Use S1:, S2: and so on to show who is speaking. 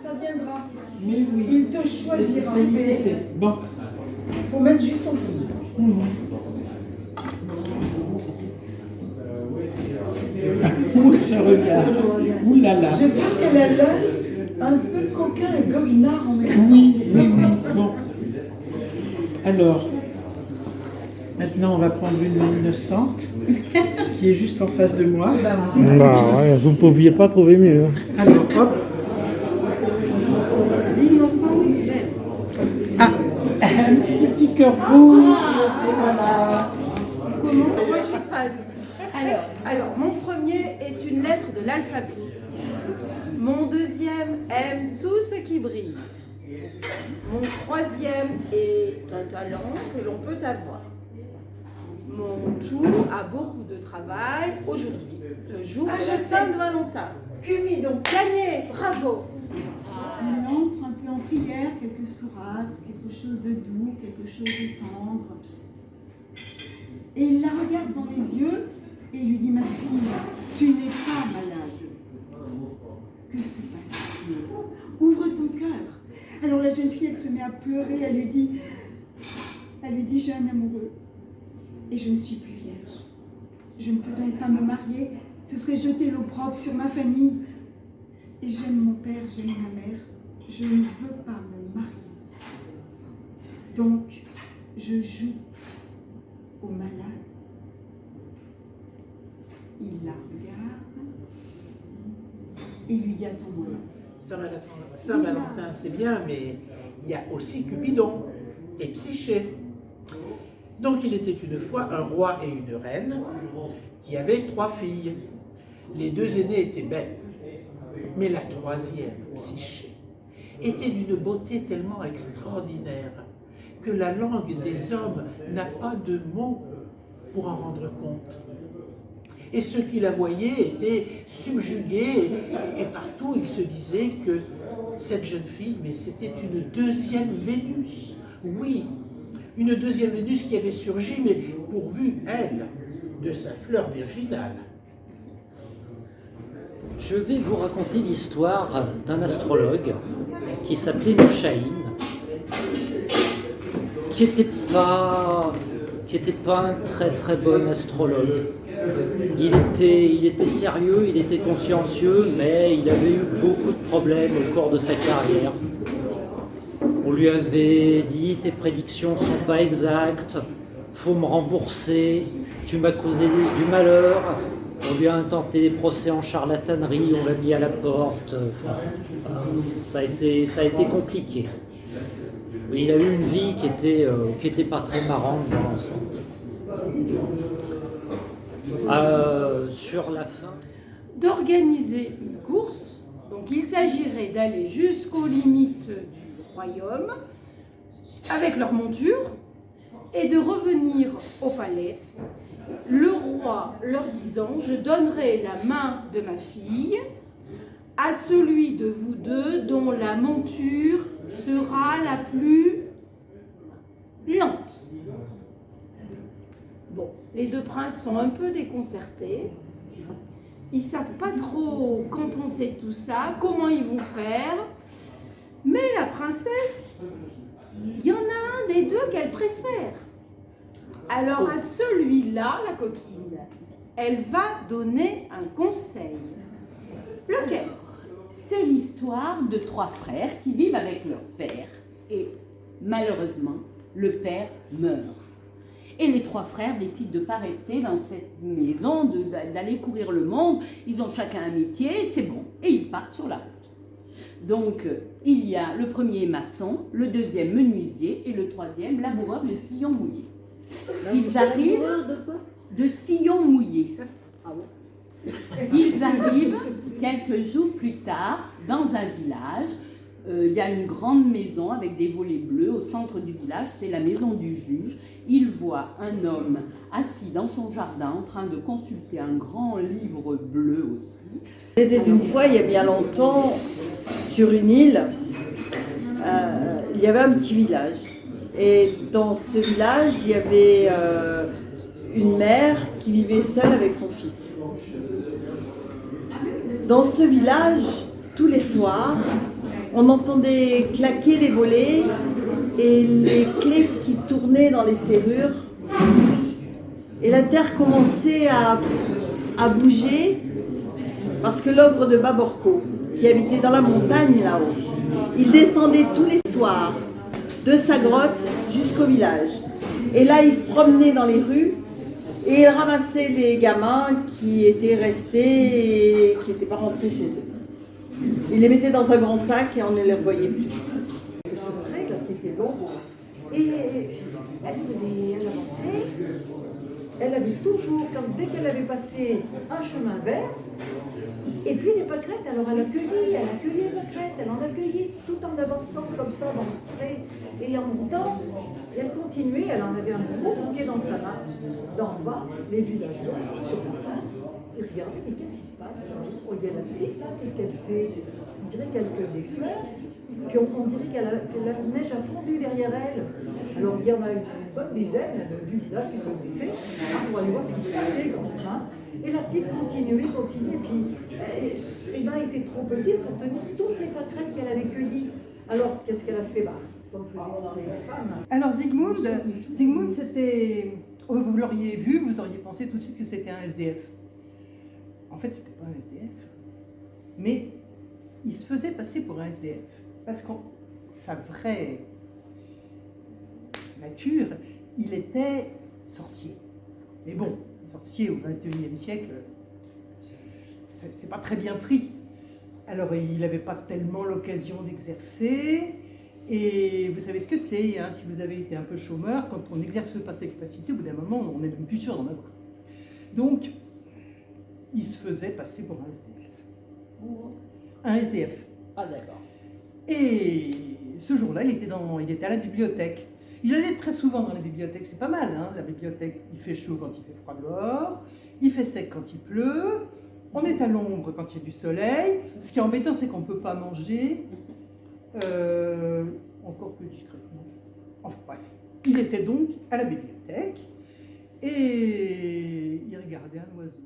S1: Ça viendra.
S2: Mais oui.
S1: Il te choisira.
S2: C'est fait. Bon.
S1: Faut mettre juste ton pied.
S2: Ouh, je regarde. Ouh là là.
S1: Je trouve qu'elle a l'œil un peu coquin et goguenard en même temps.
S2: Oui, oui, oui. Bon. Alors, maintenant on va prendre une innocente qui est juste en face de moi.
S3: Bah ouais, vous ne pouviez pas trouver mieux. Hein.
S2: Alors, hop.
S1: L'innocence, belle.
S2: Ah, un petit cœur rouge. Et voilà.
S4: Comment? Moi, je suis fan. Alors, mon premier est une lettre de l'alphabet. Mon deuxième aime tout ce qui brille. Mon troisième est un talent que l'on peut avoir. Mon tout a beaucoup de travail aujourd'hui, le jour de la Saint-Valentin.
S1: Cupidon.
S4: Gagné, bravo.
S1: Il entre un peu en prière, quelques sourates, quelque chose de doux, quelque chose de tendre. Et il la regarde dans les yeux et lui dit: ma fille, tu n'es pas malade. Que se passe-t-il? Ouvre ton cœur. Alors la jeune fille, elle se met à pleurer, elle lui dit: j'ai un amoureux et je ne suis plus vierge. Je ne peux donc pas me marier, ce serait jeter l'opprobre sur ma famille. Et j'aime mon père, j'aime ma mère, je ne veux pas me marier. Donc, je joue au malade. Il la regarde et lui dit: attends-moi.
S5: Saint-Valentin, c'est bien, mais il y a aussi Cupidon et Psyché. Donc il était une fois un roi et une reine qui avaient 3 filles. Les 2 aînées étaient belles, mais la troisième, Psyché, était d'une beauté tellement extraordinaire que la langue des hommes n'a pas de mots pour en rendre compte. Et ceux qui la voyaient étaient subjugués et partout ils se disaient que cette jeune fille, mais c'était une deuxième Vénus. Oui, une deuxième Vénus qui avait surgi, mais pourvue, elle, de sa fleur virginale.
S6: Je vais vous raconter l'histoire d'un astrologue qui s'appelait Mouchaïn, qui n'était pas un très très bon astrologue. Il était sérieux, il était consciencieux, mais il avait eu beaucoup de problèmes au cours de sa carrière. On lui avait dit: tes prédictions sont pas exactes, faut me rembourser, tu m'as causé du malheur. On lui a intenté des procès en charlatanerie, on l'a mis à la porte. Enfin, ça a été compliqué. Il a eu une vie qui était pas très marrante dans l'ensemble. Sur la fin,
S4: D'organiser une course. Donc il s'agirait d'aller jusqu'aux limites du royaume avec leur monture et de revenir au palais. Le roi leur disant: je donnerai la main de ma fille à celui de vous deux dont la monture sera la plus lente. Bon, les 2 princes sont un peu déconcertés. Ils ne savent pas trop compenser tout ça, comment ils vont faire. Mais la princesse, il y en a un des 2 qu'elle préfère. Alors à celui-là, la copine, elle va donner un conseil. Lequel?
S7: C'est l'histoire de 3 frères qui vivent avec leur père. Et malheureusement, le père meurt. Et les 3 frères décident de ne pas rester dans cette maison, d'aller courir le monde. Ils ont chacun un métier, c'est bon. Et ils partent sur la route. Donc, il y a le premier maçon, le deuxième menuisier et le troisième laboureur de sillons mouillés. Ils arrivent de sillons mouillés. Ils arrivent quelques jours plus tard dans un village. Il y a une grande maison avec des volets bleus au centre du village, c'est la maison du juge. Il voit un homme assis dans son jardin en train de consulter un grand livre bleu aussi.
S8: C'était une fois, il y a bien longtemps, sur une île, il y avait un petit village. Et dans ce village, il y avait une mère qui vivait seule avec son fils. Dans ce village, tous les soirs, On entendait claquer les volets et les clés qui tournaient dans les serrures. Et la terre commençait à bouger parce que l'ogre de Baborco, qui habitait dans la montagne là-haut, il descendait tous les soirs de sa grotte jusqu'au village. Et là, il se promenait dans les rues et il ramassait les gamins qui étaient restés et qui n'étaient pas rentrés chez eux. Il les mettait dans un grand sac et on ne les revoyait plus.
S9: Ce trait là qui était long, et elle avançait, elle avait toujours, dès qu'elle avait passé un chemin vert, et puis les pâquerettes, alors elle accueillait les pâquerettes, elle en accueillait tout en avançant comme ça dans le trait, et en montant, et elle continuait, elle en avait un gros bouquet dans sa main, d'en bas, les villageois sur la place, et regardaient, mais qu'est-ce qui se passe là? Oh, il y a la petite là, qu'est-ce qu'elle fait? On dirait qu'elle cueille des fleurs, puis on dirait que la neige a fondu derrière elle. Alors il y en a une bonne dizaine du village qui sont montés pour aller voir ce qui se passait quand même. Hein. Et la petite continuait, puis ses mains étaient trop petites pour tenir toutes les pâquerettes qu'elle avait cueillies. Alors qu'est-ce qu'elle a fait? Comme faisaient les femmes.
S10: Alors Zygmunt c'était, vous l'auriez vu, vous auriez pensé tout de suite que c'était un SDF. En fait, c'était pas un SDF, mais il se faisait passer pour un SDF. Parce que sa vraie nature, il était sorcier. Mais bon, sorcier au XXIe siècle, c'est pas très bien pris. Alors il n'avait pas tellement l'occasion d'exercer. Et vous savez ce que c'est, hein, si vous avez été un peu chômeur, quand on n'exerce pas ses capacités, au bout d'un moment, on n'est même plus sûr d'en avoir. Donc, il se faisait passer pour un SDF. Un SDF.
S7: Ah d'accord.
S10: Et ce jour-là, il était à la bibliothèque. Il allait très souvent dans la bibliothèque, c'est pas mal, hein, la bibliothèque. Il fait chaud quand il fait froid dehors, il fait sec quand il pleut, on est à l'ombre quand il y a du soleil. Ce qui est embêtant, c'est qu'on ne peut pas manger, encore que discrètement. Enfin bref, il était donc à la bibliothèque et il regardait un oiseau.